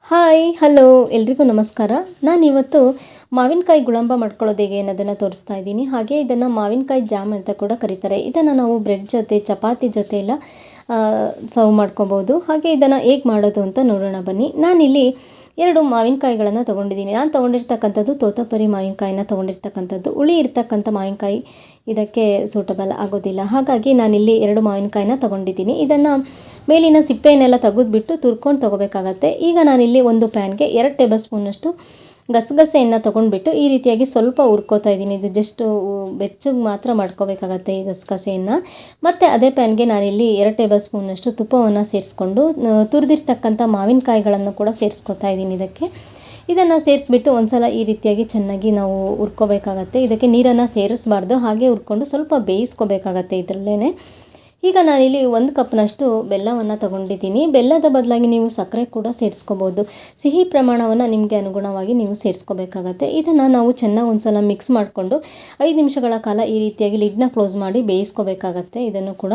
Hi hello ಎಲ್ರಿಗೂ ನಮಸ್ಕಾರ. ನಾನಿವತ್ತು ಮಾವಿನಕಾಯಿ ಗುಳಂಬ ಮಾಡ್ಕೊಳ್ಳೋದು ಹೇಗೆ ಅನ್ನೋದನ್ನು ತೋರಿಸ್ತಾ ಇದ್ದೀನಿ. ಹಾಗೆ ಇದನ್ನು ಮಾವಿನಕಾಯಿ ಜಾಮ್ ಅಂತ ಕೂಡ ಕರೀತಾರೆ. ಇದನ್ನು ನಾವು ಬ್ರೆಡ್ ಜೊತೆ ಚಪಾತಿ ಜೊತೆ ಎಲ್ಲ ಸರ್ವ್ ಮಾಡ್ಕೊಬೋದು. ಹಾಗೆ ಇದನ್ನು ಹೇಗೆ ಮಾಡೋದು ಅಂತ ನೋಡೋಣ ಬನ್ನಿ. ನಾನಿಲ್ಲಿ 2 ಮಾವಿನಕಾಯಿಗಳನ್ನು ತೊಗೊಂಡಿದ್ದೀನಿ. ನಾನು ತೊಗೊಂಡಿರ್ತಕ್ಕಂಥದ್ದು ತೋತಾಪುರಿ ಮಾವಿನಕಾಯಿನ ತೊಗೊಂಡಿರ್ತಕ್ಕಂಥದ್ದು. ಹುಳಿ ಇರ್ತಕ್ಕಂಥ ಮಾವಿನಕಾಯಿ ಇದಕ್ಕೆ ಸೂಟಬಲ್ ಆಗೋದಿಲ್ಲ. ಹಾಗಾಗಿ ನಾನಿಲ್ಲಿ 2 ಮಾವಿನಕಾಯಿನ ತೊಗೊಂಡಿದ್ದೀನಿ. ಇದನ್ನು ಮೇಲಿನ ಸಿಪ್ಪೆಯನ್ನೆಲ್ಲ ತೆಗೆದುಬಿಟ್ಟು ತುರ್ಕೊಂಡು ತೊಗೋಬೇಕಾಗತ್ತೆ. ಈಗ ನಾನಿಲ್ಲಿ ಒಂದು ಪ್ಯಾನ್ಗೆ 2 ಟೇಬಲ್ ಸ್ಪೂನಷ್ಟು ಗಸಗಸೆಯನ್ನು ತೊಗೊಂಡ್ಬಿಟ್ಟು ಈ ರೀತಿಯಾಗಿ ಸ್ವಲ್ಪ ಹುರ್ಕೋತಾ ಇದ್ದೀನಿ. ಇದು ಜಸ್ಟ್ ಬೆಚ್ಚಗೆ ಮಾತ್ರ ಮಾಡ್ಕೋಬೇಕಾಗತ್ತೆ ಈ ಗಸಗಸೆಯನ್ನು. ಮತ್ತು ಅದೇ ಪ್ಯಾನ್ಗೆ ನಾನಿಲ್ಲಿ 2 ಟೇಬಲ್ ಸ್ಪೂನಷ್ಟು ತುಪ್ಪವನ್ನು ಸೇರಿಸ್ಕೊಂಡು ತುರಿದಿರ್ತಕ್ಕಂಥ ಮಾವಿನಕಾಯಿಗಳನ್ನು ಕೂಡ ಸೇರಿಸ್ಕೊತಾ ಇದ್ದೀನಿ ಇದನ್ನು ಸೇರಿಸ್ಬಿಟ್ಟು ಒಂದ್ಸಲ ಈ ರೀತಿಯಾಗಿ ಚೆನ್ನಾಗಿ ನಾವು ಹುರ್ಕೋಬೇಕಾಗತ್ತೆ. ಇದಕ್ಕೆ ನೀರನ್ನು ಸೇರಿಸಬಾರ್ದು, ಹಾಗೆ ಹುರ್ಕೊಂಡು ಸ್ವಲ್ಪ ಬೇಯಿಸ್ಕೋಬೇಕಾಗತ್ತೆ ಇದರಲ್ಲೇ. ಈಗ ನಾನಿಲ್ಲಿ 1 ಕಪ್ನಷ್ಟು ಬೆಲ್ಲವನ್ನು ತೊಗೊಂಡಿದ್ದೀನಿ. ಬೆಲ್ಲದ ಬದಲಾಗಿ ನೀವು ಸಕ್ಕರೆ ಕೂಡ ಸೇರಿಸ್ಕೋಬೋದು. ಸಿಹಿ ಪ್ರಮಾಣವನ್ನು ನಿಮಗೆ ಅನುಗುಣವಾಗಿ ನೀವು ಸೇರಿಸ್ಕೋಬೇಕಾಗತ್ತೆ. ಇದನ್ನು ನಾವು ಚೆನ್ನಾಗಿ ಒಂದ್ಸಲ ಮಿಕ್ಸ್ ಮಾಡಿಕೊಂಡು 5 ನಿಮಿಷಗಳ ಕಾಲ ಈ ರೀತಿಯಾಗಿ ಲಿಡ್ನ ಕ್ಲೋಸ್ ಮಾಡಿ ಬೇಯಿಸ್ಕೋಬೇಕಾಗತ್ತೆ ಇದನ್ನು ಕೂಡ.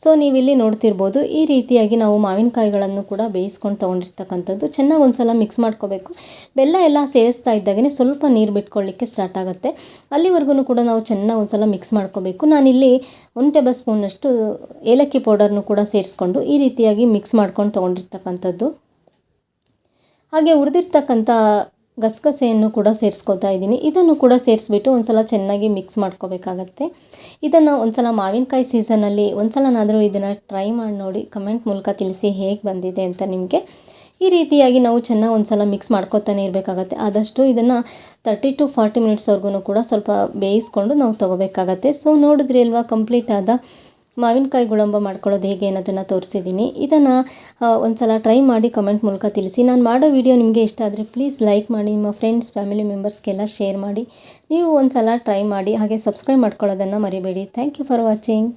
ಸೊ ನೀವಿಲ್ಲಿ ನೋಡ್ತಿರ್ಬೋದು, ಈ ರೀತಿಯಾಗಿ ನಾವು ಮಾವಿನಕಾಯಿಗಳನ್ನು ಕೂಡ ಬೇಯಿಸ್ಕೊಂಡು ತೊಗೊಂಡಿರ್ತಕ್ಕಂಥದ್ದು. ಚೆನ್ನಾಗಿ ಒಂದ್ಸಲ ಮಿಕ್ಸ್ ಮಾಡ್ಕೋಬೇಕು. ಬೆಲ್ಲ ಎಲ್ಲ ಸೇರಿಸ್ತಾ ಇದ್ದಾಗೇ ಸ್ವಲ್ಪ ನೀರು ಬಿಟ್ಕೊಳ್ಳಿಕ್ಕೆ ಸ್ಟಾರ್ಟ್ ಆಗುತ್ತೆ. ಅಲ್ಲಿವರೆಗೂ ಕೂಡ ನಾವು ಚೆನ್ನಾಗಿ ಒಂದ್ಸಲ ಮಿಕ್ಸ್ ಮಾಡ್ಕೋಬೇಕು. ನಾನಿಲ್ಲಿ 1 ಟೇಬಲ್ ಸ್ಪೂನಷ್ಟು ಏಲಕ್ಕಿ ಪೌಡರ್ನು ಕೂಡ ಸೇರಿಸ್ಕೊಂಡು ಈ ರೀತಿಯಾಗಿ ಮಿಕ್ಸ್ ಮಾಡ್ಕೊಂಡು ತೊಗೊಂಡಿರ್ತಕ್ಕಂಥದ್ದು. ಹಾಗೆ ಹುರಿದಿರ್ತಕ್ಕಂಥ ಗಸಗಸೆಯನ್ನು ಕೂಡ ಸೇರಿಸ್ಕೊತಾ ಇದ್ದೀನಿ. ಇದನ್ನು ಕೂಡ ಸೇರಿಸ್ಬಿಟ್ಟು ಒಂದ್ಸಲ ಚೆನ್ನಾಗಿ ಮಿಕ್ಸ್ ಮಾಡ್ಕೋಬೇಕಾಗತ್ತೆ. ಇದನ್ನು ಒಂದ್ಸಲ ಮಾವಿನಕಾಯಿ ಸೀಸನಲ್ಲಿ ಒಂದ್ಸಲನಾದರೂ ಇದನ್ನು ಟ್ರೈ ಮಾಡಿ ನೋಡಿ, ಕಮೆಂಟ್ ಮೂಲಕ ತಿಳಿಸಿ ಹೇಗೆ ಬಂದಿದೆ ಅಂತ ನಿಮಗೆ. ಈ ರೀತಿಯಾಗಿ ನಾವು ಚೆನ್ನಾಗಿ ಒಂದ್ಸಲ ಮಿಕ್ಸ್ ಮಾಡ್ಕೊತಾನೆ ಇರಬೇಕಾಗತ್ತೆ. ಆದಷ್ಟು ಇದನ್ನು 30 to 40 ಮಿನಿಟ್ಸ್ವರೆಗೂ ಕೂಡ ಸ್ವಲ್ಪ ಬೇಯಿಸ್ಕೊಂಡು ನಾವು ತೊಗೋಬೇಕಾಗತ್ತೆ. ಸೊ ನೋಡಿದ್ರಿ ಅಲ್ವಾ, ಕಂಪ್ಲೀಟ್ ಆದ ಮಾವಿನಕಾಯಿ ಗುಳಂಬ ಮಾಡ್ಕೊಳ್ಳೋದು ಹೇಗೆ ಅನ್ನೋದನ್ನು ತೋರಿಸಿದ್ದೀನಿ. ಇದನ್ನು ಒಂದ್ಸಲ ಟ್ರೈ ಮಾಡಿ ಕಮೆಂಟ್ ಮೂಲಕ ತಿಳಿಸಿ. ನಾನು ಮಾಡೋ ವಿಡಿಯೋ ನಿಮಗೆ ಇಷ್ಟ ಆದರೆ ಪ್ಲೀಸ್ ಲೈಕ್ ಮಾಡಿ, ನಿಮ್ಮ ಫ್ರೆಂಡ್ಸ್ ಫ್ಯಾಮಿಲಿ ಮೆಂಬರ್ಸ್ಗೆಲ್ಲ ಶೇರ್ ಮಾಡಿ. ನೀವು ಒಂದ್ಸಲ ಟ್ರೈ ಮಾಡಿ, ಹಾಗೆ ಸಬ್ಸ್ಕ್ರೈಬ್ ಮಾಡ್ಕೊಳ್ಳೋದನ್ನು ಮರಿಬೇಡಿ. Thank you for watching.